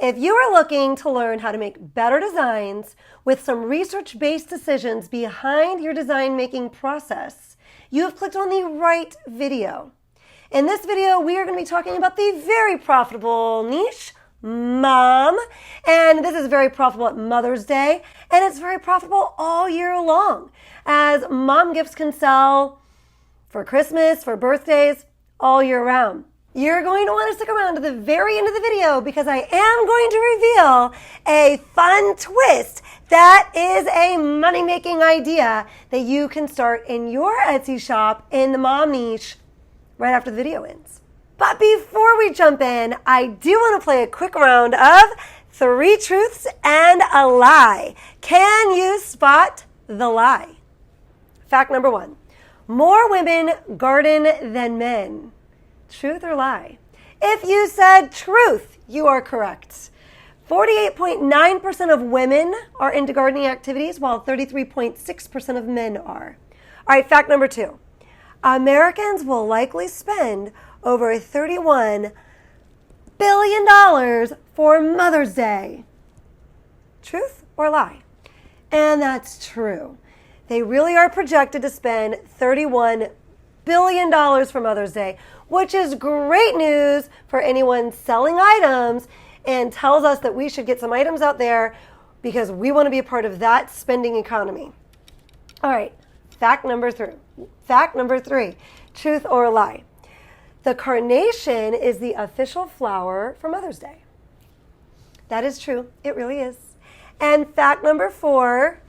If you are looking to learn how to make better designs with some research-based decisions behind your design making process, you have clicked on the right video. In this video, we are going to be talking about the very profitable niche, mom, and this is very profitable at Mother's Day, and it's very profitable all year long, as mom gifts can sell for Christmas, for birthdays, all year round. You're going to want to stick around to the very end of the video because I am going to reveal a fun twist that is a money-making idea that you can start in your Etsy shop in the mom niche right after the video ends. But before we jump in, I do want to play a quick round of 3 truths and a lie. Can you spot the lie? Fact number 1, more women garden than men. Truth or lie? If you said truth, you are correct. 48.9% of women are into gardening activities, while 33.6% of men are. All right, fact number 2. Americans will likely spend over $31 billion for Mother's Day. Truth or lie? And that's true. They really are projected to spend $31 billion for Mother's Day, which is great news for anyone selling items and tells us that we should get some items out there because we want to be a part of that spending economy. All right, fact number 3. Fact number 3, truth or lie? The carnation is the official flower for Mother's Day. That is true. It really is. And fact number 4,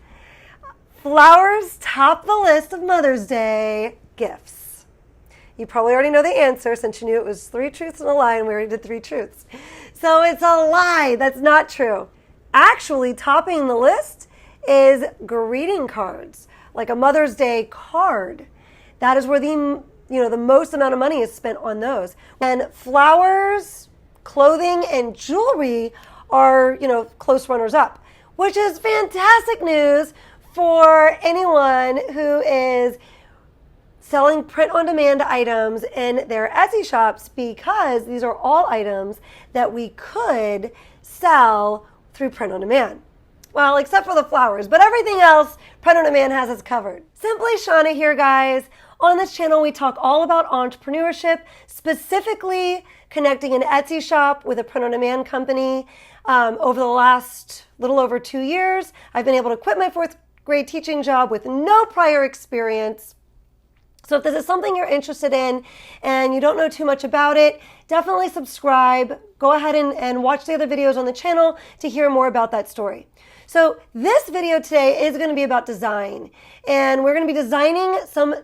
flowers top the list of Mother's Day gifts. You probably already know the answer since you knew it was 3 truths and a lie, and we already did 3 truths. So it's a lie. That's not true. Actually, topping the list is greeting cards, like a Mother's Day card. That is where the most amount of money is spent on those. And flowers, clothing, and jewelry are, close runners up, which is fantastic news for anyone who is selling print-on-demand items in their Etsy shops, because these are all items that we could sell through print-on-demand. Well, except for the flowers, but everything else, print-on-demand has us covered. Simply Shauna here, guys. On this channel, we talk all about entrepreneurship, specifically connecting an Etsy shop with a print-on-demand company. Over the last little over 2 years, I've been able to quit my 4th grade teaching job with no prior experience. So if this is something you're interested in and you don't know too much about it, definitely subscribe. Go ahead and watch the other videos on the channel to hear more about that story. So this video today is going to be about design, and we're going to be designing some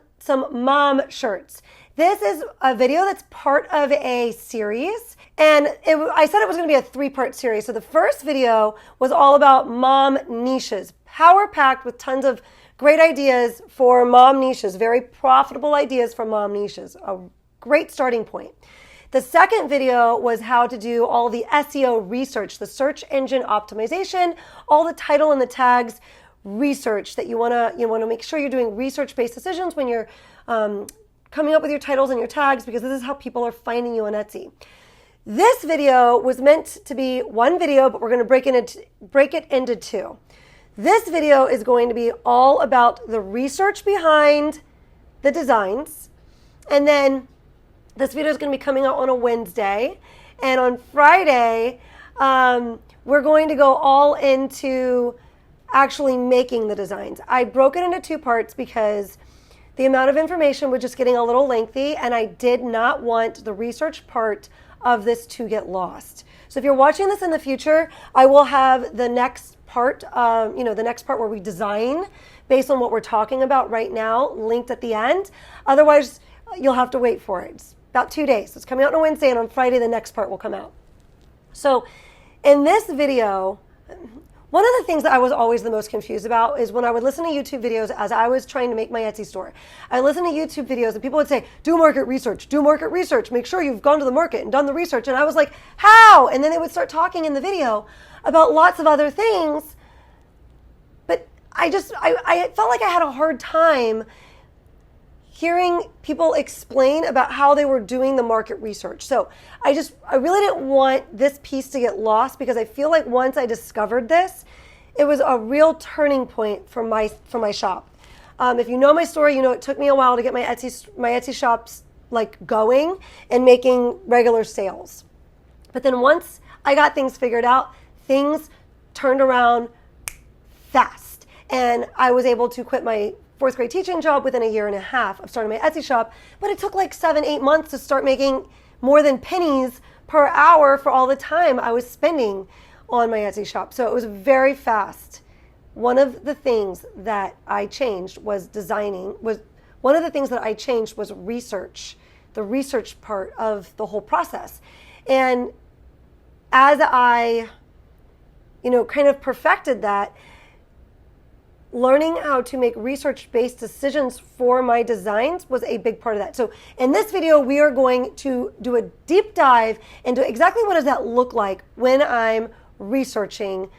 mom shirts. This is a video that's part of a series, and I said it was going to be a 3-part series. So the first video was all about mom niches, power-packed with tons of great ideas for mom niches, very profitable ideas for mom niches, a great starting point. The second video was how to do all the SEO research, the search engine optimization, all the title and the tags research that you want to make sure you're doing research-based decisions when you're coming up with your titles and your tags, because this is how people are finding you on Etsy. This video was meant to be one video, but we're going to break it into 2. This video is going to be all about the research behind the designs, and then this video is going to be coming out on a Wednesday, and on Friday we're going to go all into actually making the designs. I broke it into 2 parts because the amount of information was just getting a little lengthy, and I did not want the research part of this to get lost. So if you're watching this in the future, I will have the next part, the next part where we design based on what we're talking about right now, linked at the end. Otherwise, you'll have to wait for it. It's about 2 days. It's coming out on Wednesday, and on Friday, the next part will come out. So in this video, one of the things that I was always the most confused about is when I would listen to YouTube videos as I was trying to make my Etsy store. I listened to YouTube videos and people would say, do market research, make sure you've gone to the market and done the research. And I was like, how? And then they would start talking in the video about lots of other things. But I felt like I had a hard time hearing people explain about how they were doing the market research. So I really didn't want this piece to get lost, because I feel like once I discovered this, it was a real turning point for my shop. If you know my story, you know it took me a while to get my Etsy shops like going and making regular sales. But then once I got things figured out, things turned around fast. And I was able to quit my 4th grade teaching job within a year and a half of starting my Etsy shop. But it took like 7-8 months to start making more than pennies per hour for all the time I was spending on my Etsy shop. So it was very fast. One of the things that I changed was research, the research part of the whole process. And as I, kind of perfected that, learning how to make research-based decisions for my designs was a big part of that. So in this video, we are going to do a deep dive into exactly what does that look like when I'm researching,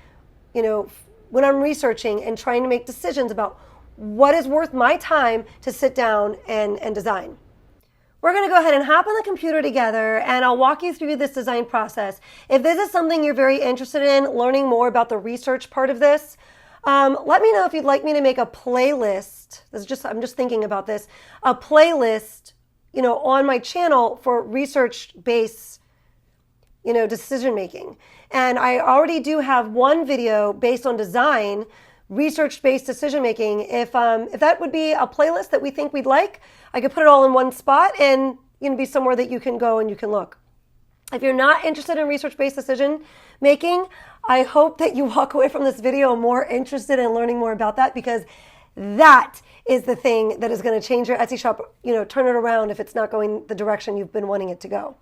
and trying to make decisions about what is worth my time to sit down and design. We're going to go ahead and hop on the computer together, and I'll walk you through this design process. If this is something you're very interested in, learning more about the research part of this, let me know if you'd like me to make a playlist. I'm just thinking about this. A playlist, on my channel for research-based, decision making. And I already do have one video based on design, research-based decision making. If that would be a playlist that we think we'd like, I could put it all in one spot and be somewhere that you can go and you can look. If you're not interested in research-based decision making, I hope that you walk away from this video more interested in learning more about that, because that is the thing that is going to change your Etsy shop, turn it around if it's not going the direction you've been wanting it to go.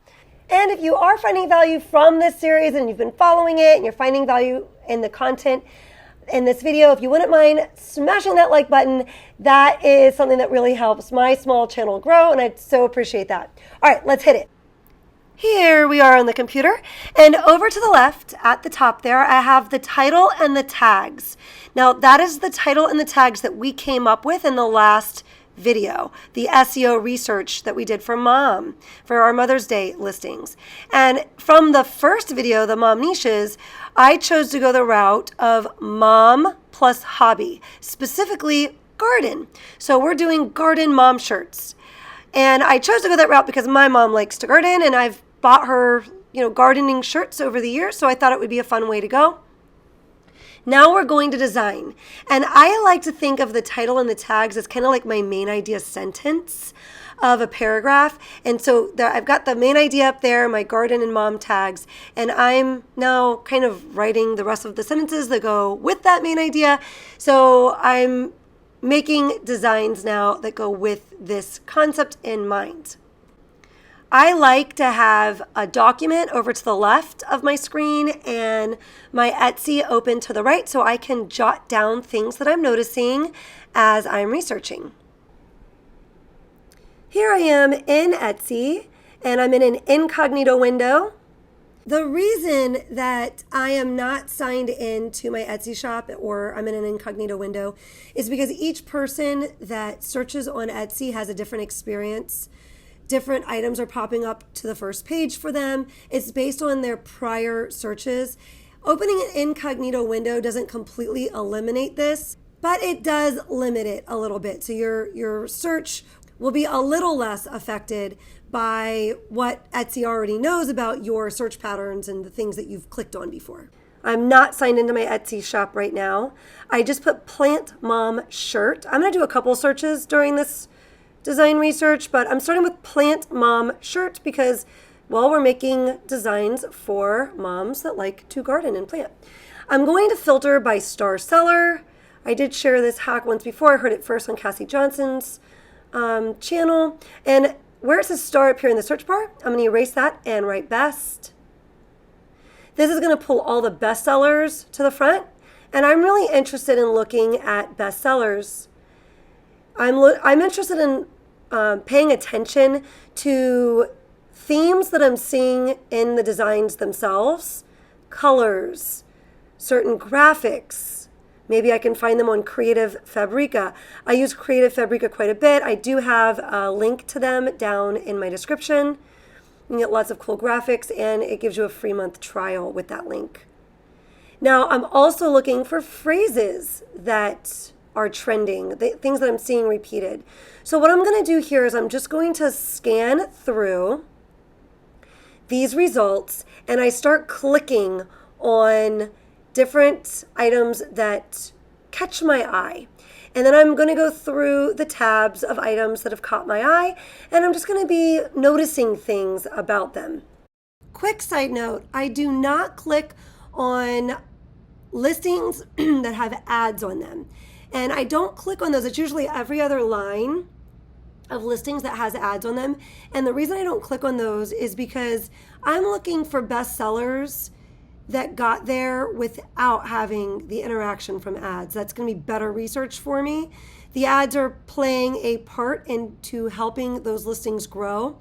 And if you are finding value from this series and you've been following it and you're finding value in the content in this video, if you wouldn't mind smashing that like button, that is something that really helps my small channel grow, and I'd so appreciate that. All right, let's hit it. Here we are on the computer, and over to the left at the top there, I have the title and the tags. Now that is the title and the tags that we came up with in the last video, the SEO research that we did for Mom, for our Mother's Day listings. And from the first video, the Mom Niches, I chose to go the route of Mom plus Hobby, specifically garden. So we're doing garden mom shirts. And I chose to go that route because my mom likes to garden, and I've bought her, gardening shirts over the years, so I thought it would be a fun way to go. Now we're going to design. And I like to think of the title and the tags as kind of like my main idea sentence of a paragraph. And so I've got the main idea up there, my garden and mom tags, and I'm now kind of writing the rest of the sentences that go with that main idea. So I'm making designs now that go with this concept in mind. I like to have a document over to the left of my screen and my Etsy open to the right, so I can jot down things that I'm noticing as I'm researching. Here I am in Etsy, and I'm in an incognito window. The reason that I am not signed in to my Etsy shop, or I'm in an incognito window, is because each person that searches on Etsy has a different experience. Different items are popping up to the first page for them. It's based on their prior searches. Opening an incognito window doesn't completely eliminate this, but it does limit it a little bit. So your search will be a little less affected by what Etsy already knows about your search patterns and the things that you've clicked on before. I'm not signed into my Etsy shop right now. I just put Plant Mom Shirt. I'm going to do a couple searches during this design research, but I'm starting with Plant Mom Shirt because, well, we're making designs for moms that like to garden and plant. I'm going to filter by star seller. I did share this hack once before. I heard it first on Cassie Johnson's channel. And where it says star up here in the search bar, I'm going to erase that and write best. This is going to pull all the bestsellers to the front. And I'm really interested in looking at bestsellers. I'm interested in paying attention to themes that I'm seeing in the designs themselves, colors, certain graphics, Maybe I can find them on Creative Fabrica. I use Creative Fabrica quite a bit. I do have a link to them down in my description. You can get lots of cool graphics, and it gives you a free month trial with that link. Now, I'm also looking for phrases that are trending, things that I'm seeing repeated. So what I'm going to do here is I'm just going to scan through these results, and I start clicking on different items that catch my eye. And then I'm going to go through the tabs of items that have caught my eye, and I'm just going to be noticing things about them. Quick side note, I do not click on listings that have ads on them. And I don't click on those. It's usually every other line of listings that has ads on them. And the reason I don't click on those is because I'm looking for bestsellers that got there without having the interaction from ads. That's going to be better research for me. The ads are playing a part into helping those listings grow.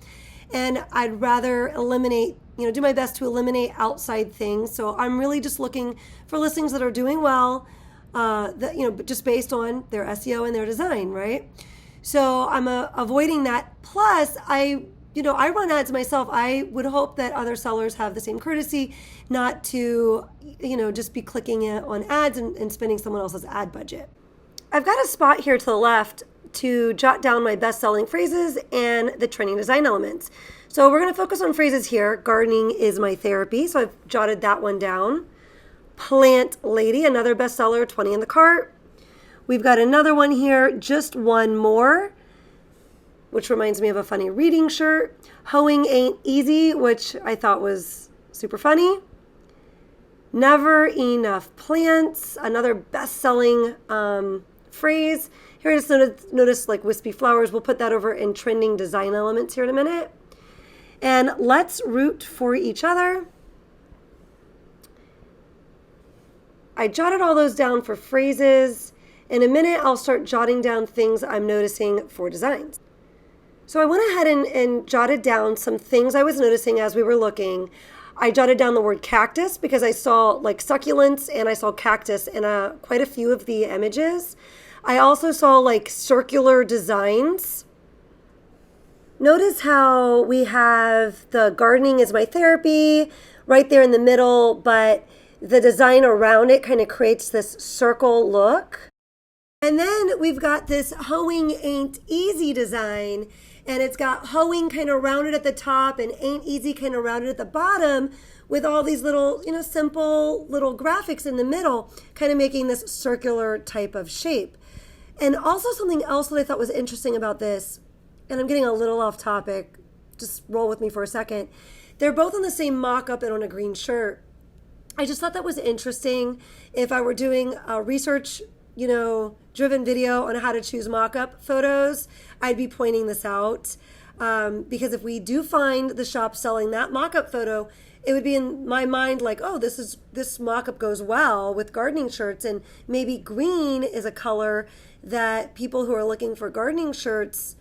And I'd rather eliminate, do my best to eliminate outside things. So I'm really just looking for listings that are doing well, just based on their SEO and their design, right? So I'm avoiding that. Plus, I run ads myself. I would hope that other sellers have the same courtesy, not to, just be clicking on ads and spending someone else's ad budget. I've got a spot here to the left to jot down my best-selling phrases and the trending design elements. So we're going to focus on phrases here. Gardening is my therapy, so I've jotted that one down. Plant lady, another bestseller, 20 in the cart. We've got another one here, just one more, which reminds me of a funny reading shirt. Hoeing ain't easy, which I thought was super funny. Never enough plants, another best-selling phrase. Here I just noticed like wispy flowers. We'll put that over in trending design elements here in a minute. And let's root for each other. I jotted all those down for phrases. In a minute, I'll start jotting down things I'm noticing for designs. So I went ahead and jotted down some things I was noticing as we were looking. I jotted down the word cactus because I saw like succulents and I saw cactus in quite a few of the images. I also saw like circular designs. Notice how we have the gardening is my therapy right there in the middle, but the design around it kind of creates this circle look. And then we've got this hoeing ain't easy design, and it's got hoeing kind of rounded at the top and ain't easy kind of rounded at the bottom with all these little, simple little graphics in the middle, kind of making this circular type of shape. And also something else that I thought was interesting about this, and I'm getting a little off topic, just roll with me for a second. They're both on the same mock-up and on a green shirt. I just thought that was interesting. If I were doing a research, driven video on how to choose mock-up photos, I'd be pointing this out. Because if we do find the shop selling that mock-up photo, it would be in my mind like, oh, this mock-up goes well with gardening shirts, and maybe green is a color that people who are looking for gardening shirts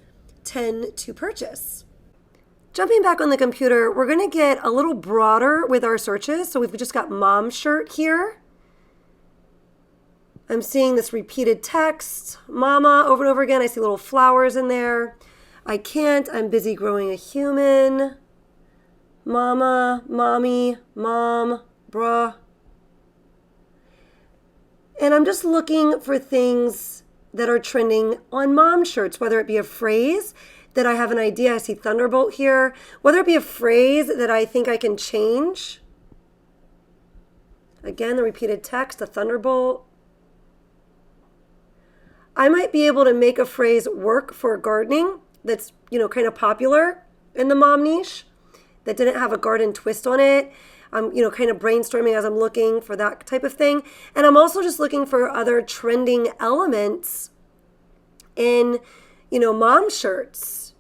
tend to purchase. Jumping back on the computer, we're going to get a little broader with our searches. So we've just got mom shirt here. I'm seeing this repeated text, mama, over and over again. I see little flowers in there. I can't, I'm busy growing a human. Mama, mommy, mom, bruh. And I'm just looking for things that are trending on mom shirts, whether it be a phrase that I have an idea. I see Thunderbolt here. Whether it be a phrase that I think I can change. Again, the repeated text, a Thunderbolt. I might be able to make a phrase work for gardening that's, kind of popular in the mom niche that didn't have a garden twist on it. I'm, kind of brainstorming as I'm looking for that type of thing. And I'm also just looking for other trending elements in, mom shirts.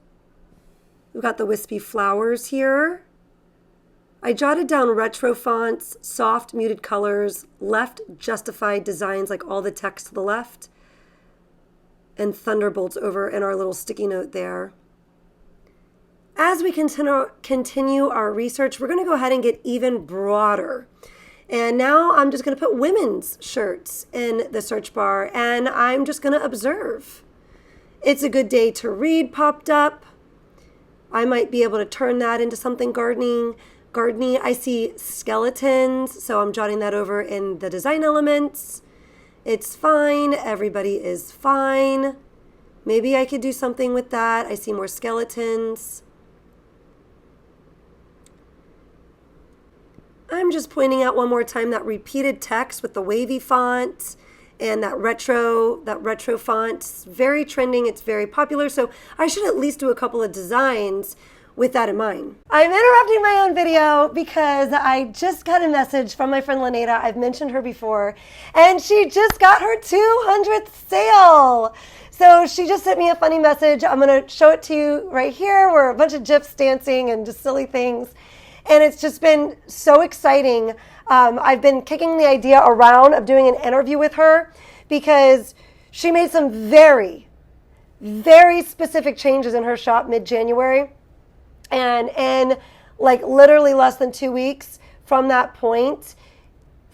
We've got the wispy flowers here. I jotted down retro fonts, soft muted colors, left justified designs, like all the text to the left, and thunderbolts over in our little sticky note there. As we continue our research, we're going to go ahead and get even broader. And now I'm just going to put women's shirts in the search bar, and I'm just going to observe. It's a good day to read popped up. I might be able to turn that into something gardening. I see skeletons, so I'm jotting that over in the design elements. It's fine. Everybody is fine. Maybe I could do something with that. I see more skeletons. I'm just pointing out one more time that repeated text with the wavy font and that retro font. It's very trending. It's very popular. So I should at least do a couple of designs with that in mind. I'm interrupting my own video because I just got a message from my friend Lynettes. I've mentioned her before, and she just got her 200th sale. So she just sent me a funny message. I'm going to show it to you right here. We're a bunch of GIFs dancing and just silly things. And it's just been so exciting. I've been kicking the idea around of doing an interview with her because she made some very, very specific changes in her shop mid-January. And in like literally less than 2 weeks from that point,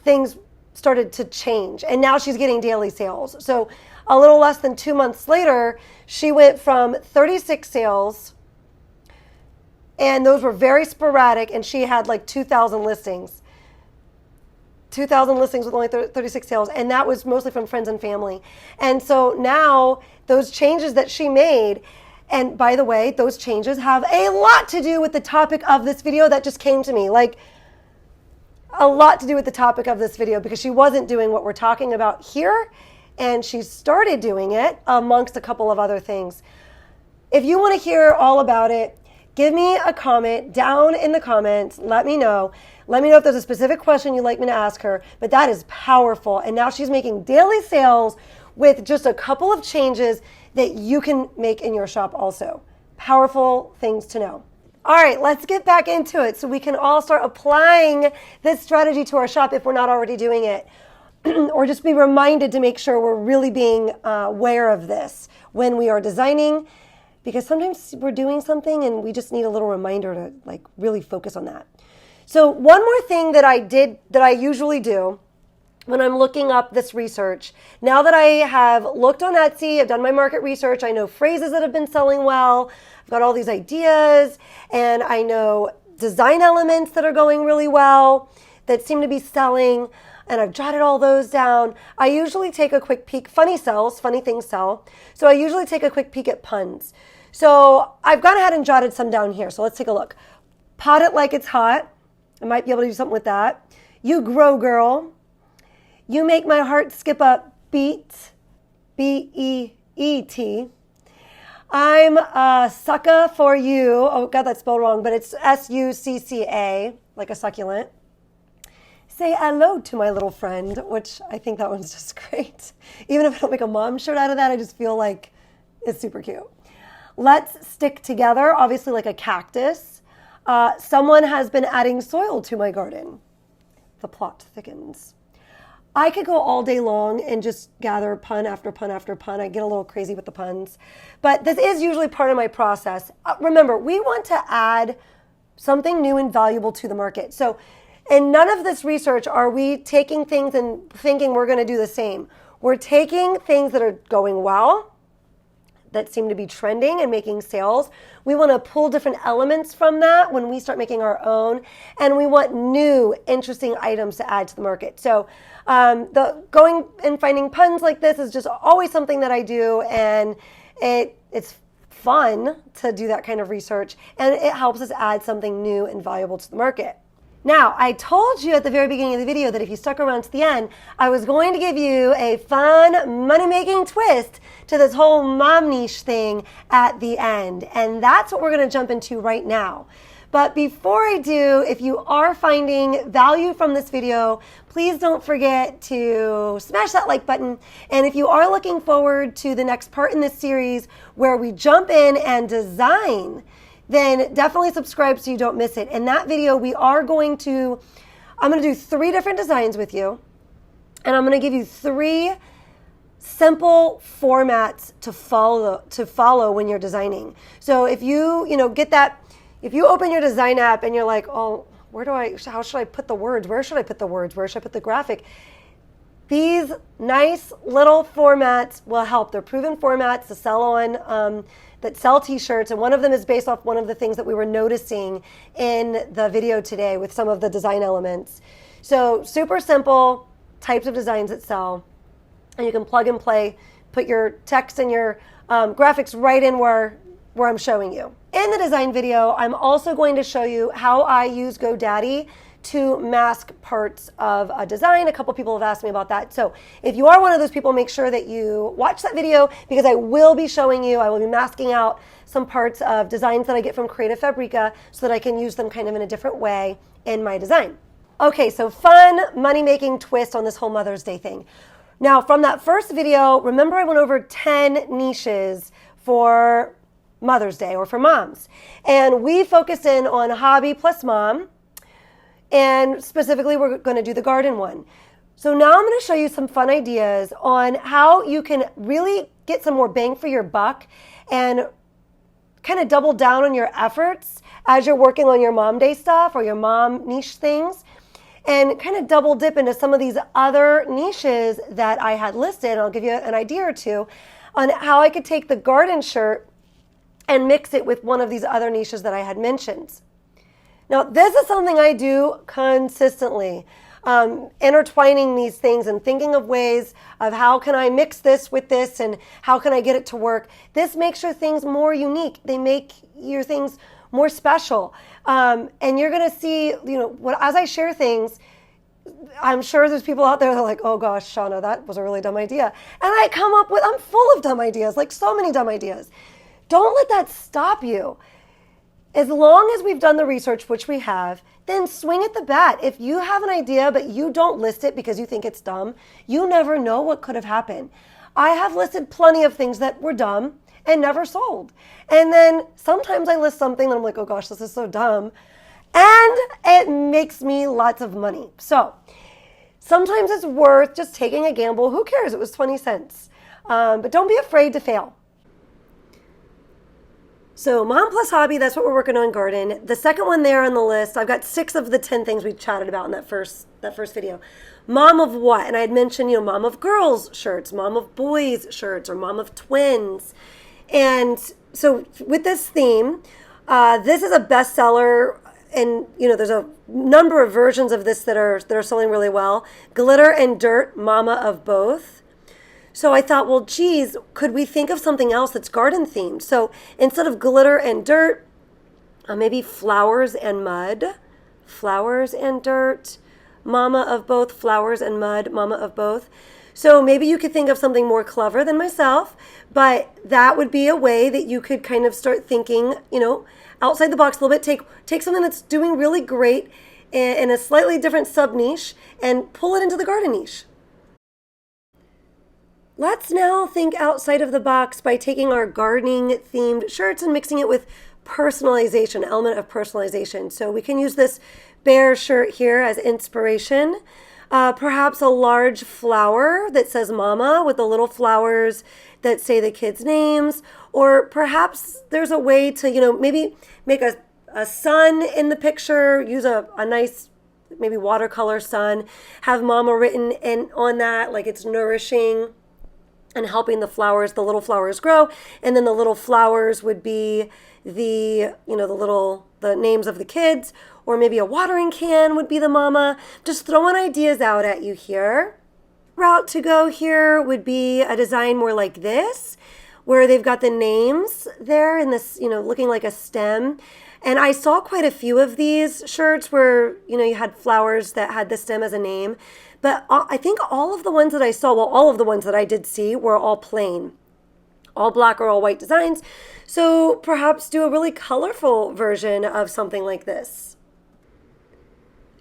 things started to change. And now she's getting daily sales. So a little less than 2 months later, she went from 36 sales, and those were very sporadic, and she had like 2,000 listings. 2,000 listings with only 36 sales, and that was mostly from friends and family. And so now those changes that she made, and by the way, those changes have a lot to do with the topic of this video that just came to me. Like, a lot to do with the topic of this video, because she wasn't doing what we're talking about here, and she started doing it amongst a couple of other things. If you want to hear all about it, give me a comment down in the comments. Let me know. Let me know if there's a specific question you'd like me to ask her. But that is powerful. And now she's making daily sales with just a couple of changes that you can make in your shop also. Powerful things to know. All right, let's get back into it so we can all start applying this strategy to our shop if we're not already doing it. Or just be reminded to make sure we're really being aware of this when we are designing, because sometimes we're doing something and we just need a little reminder to like really focus on that. So one more thing that I usually do when I'm looking up this research, now that I have looked on Etsy, I've done my market research, I know phrases that have been selling well, I've got all these ideas, and I know design elements that are going really well, that seem to be selling, and I've jotted all those down. I usually take a quick peek. Funny sells, funny things sell. So I usually take a quick peek at puns. So I've gone ahead and jotted some down here. So let's take a look. Pot it like it's hot. I might be able to do something with that. You grow, girl. You make my heart skip a beat. B-E-E-T. I'm a succa for you. Oh, God, that's spelled wrong, but it's S-U-C-C-A, like a succulent. Say hello to my little friend, which I think that one's just great. Even if I don't make a mom shirt out of that, I just feel like it's super cute. Let's stick together, obviously like a cactus. Someone has been adding soil to my garden. The plot thickens. I could go all day long and just gather pun after pun after pun. I get a little crazy with the puns. But this is usually part of my process. Remember, we want to add something new and valuable to the market. So in none of this research are we taking things and thinking we're going to do the same. We're taking things that are going well, that seem to be trending and making sales. We want to pull different elements from that when we start making our own, and we want new, interesting items to add to the market. So the going and finding puns like this is just always something that I do, and it's fun to do that kind of research, and it helps us add something new and valuable to the market. Now, I told you at the very beginning of the video that if you stuck around to the end, I was going to give you a fun money-making twist to this whole mom niche thing at the end. And that's what we're going to jump into right now. But before I do, if you are finding value from this video, please don't forget to smash that like button. And if you are looking forward to the next part in this series where we jump in and design, then definitely subscribe so you don't miss it. In that video, I'm going to do 3 different designs with you, and I'm going to give you 3 simple formats to follow when you're designing. So if you open your design app and you're like, oh, how should I put the words? Where should I put the words? Where should I put the graphic? These nice little formats will help. They're proven formats to sell on, that sell t-shirts, and one of them is based off one of the things that we were noticing in the video today with some of the design elements. So super simple types of designs that sell, and you can plug and play, put your text and your graphics right in where I'm showing you. In the design video, I'm also going to show you how I use GoDaddy to mask parts of a design. A couple people have asked me about that. So if you are one of those people, make sure that you watch that video, because I will be showing you, I will be masking out some parts of designs that I get from Creative Fabrica so that I can use them kind of in a different way in my design. Okay, so fun money-making twist on this whole Mother's Day thing. Now, from that first video, remember I went over 10 niches for Mother's Day or for moms. And we focused in on hobby plus mom. And specifically, we're going to do the garden one. So now I'm going to show you some fun ideas on how you can really get some more bang for your buck and kind of double down on your efforts as you're working on your Mom Day stuff or your mom niche things, and kind of double dip into some of these other niches that I had listed. I'll give you an idea or two on how I could take the garden shirt and mix it with one of these other niches that I had mentioned. Now, this is something I do consistently, intertwining these things and thinking of ways of how can I mix this with this and how can I get it to work. This makes your things more unique. They make your things more special. And you're going to see, as I share things, I'm sure there's people out there that are like, oh gosh, Shauna, that was a really dumb idea. And I'm full of dumb ideas, like so many dumb ideas. Don't let that stop you. As long as we've done the research, which we have, then swing at the bat. If you have an idea but you don't list it because you think it's dumb, you never know what could have happened. I have listed plenty of things that were dumb and never sold. And then sometimes I list something and I'm like, oh gosh, this is so dumb. And it makes me lots of money. So sometimes it's worth just taking a gamble. Who cares? It was 20 cents. But don't be afraid to fail. So mom plus hobby, that's what we're working on garden. The second one there on the list, I've got 6 of the 10 things we chatted about in that first video. Mom of what? And I had mentioned, mom of girls shirts, mom of boys shirts, or mom of twins. And so with this theme, this is a bestseller, and there's a number of versions of this that are selling really well. Glitter and dirt, mama of both. So I thought, well, geez, could we think of something else that's garden themed? So instead of glitter and dirt, maybe flowers and mud, flowers and dirt, mama of both, flowers and mud, mama of both. So maybe you could think of something more clever than myself, but that would be a way that you could kind of start thinking, outside the box a little bit. Take something that's doing really great in a slightly different sub niche and pull it into the garden niche. Let's now think outside of the box by taking our gardening themed shirts and mixing it with personalization, element of personalization. So we can use this bear shirt here as inspiration. Perhaps a large flower that says mama with the little flowers that say the kids' names. Or perhaps there's a way to, maybe make a sun in the picture, use a nice maybe watercolor sun, have mama written in on that like it's nourishing and helping the little flowers grow. And then the little flowers would be the names of the kids, or maybe a watering can would be the mama. Just throwing ideas out at you here. Route to go here would be a design more like this, where they've got the names there in this, looking like a stem. And I saw quite a few of these shirts where, you had flowers that had the stem as a name. But I think all of the ones that I saw, all of the ones that I did see were all plain, all black or all white designs. So perhaps do a really colorful version of something like this.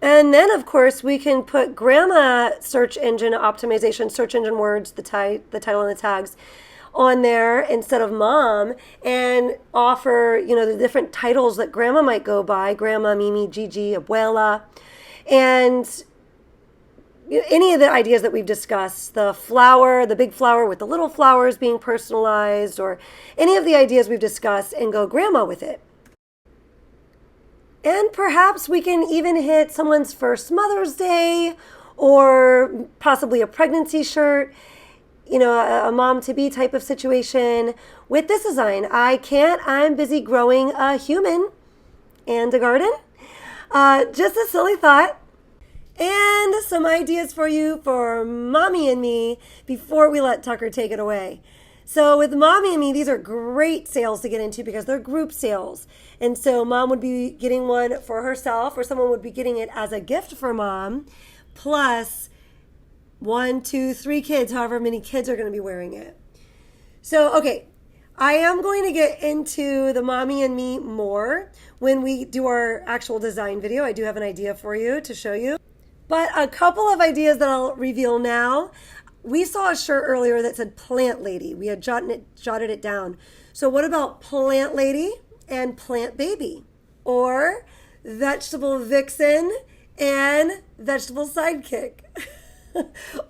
And then, of course, we can put grandma search engine optimization, search engine words, the title and the tags on there instead of mom, and offer, the different titles that grandma might go by, grandma, Mimi, Gigi, abuela, and any of the ideas that we've discussed, the flower, the big flower with the little flowers being personalized, or any of the ideas we've discussed, and go grandma with it. And perhaps we can even hit someone's first Mother's Day or possibly a pregnancy shirt, you know, a mom-to-be type of situation with this design. I'm busy growing a human and a garden. Just a silly thought. And some ideas for you for Mommy and Me before we let Tucker take it away. So with Mommy and Me, these are great sales to get into because they're group sales. And so Mom would be getting one for herself, or someone would be getting it as a gift for Mom, plus 1, 2, 3 kids, however many kids are going to be wearing it. So, okay, I am going to get into the Mommy and Me more when we do our actual design video. I do have an idea for you to show you. But a couple of ideas that I'll reveal now. We saw a shirt earlier that said Plant Lady. We had jotted it down. So what about Plant Lady and Plant Baby? Or Vegetable Vixen and Vegetable Sidekick?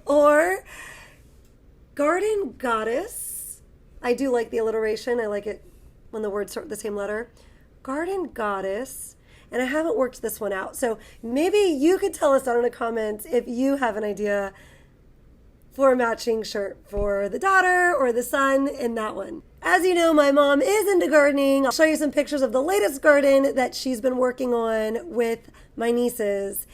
Or Garden Goddess. I do like the alliteration. I like it when the words start with the same letter. Garden Goddess. And I haven't worked this one out. So maybe you could tell us down in the comments if you have an idea for a matching shirt for the daughter or the son in that one. As you know, my mom is into gardening. I'll show you some pictures of the latest garden that she's been working on with my nieces.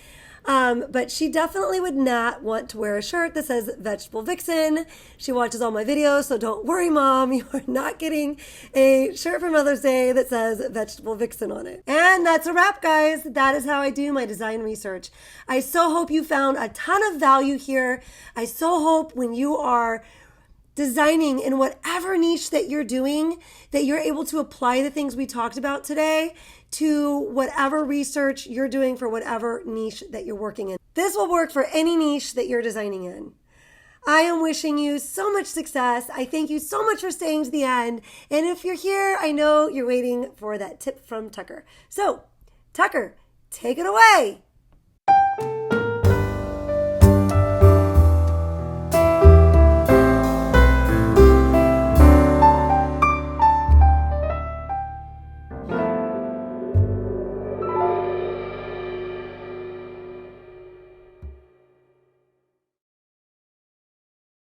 But she definitely would not want to wear a shirt that says Vegetable Vixen. She watches all my videos, so don't worry, Mom. You are not getting a shirt for Mother's Day that says Vegetable Vixen on it. And that's a wrap, guys. That is how I do my design research. I so hope you found a ton of value here. I so hope when you are designing in whatever niche that you're doing, that you're able to apply the things we talked about today to whatever research you're doing for whatever niche that you're working in. This will work for any niche that you're designing in. I am wishing you so much success. I thank you so much for staying to the end. And if you're here, I know you're waiting for that tip from Tucker. So, Tucker, take it away.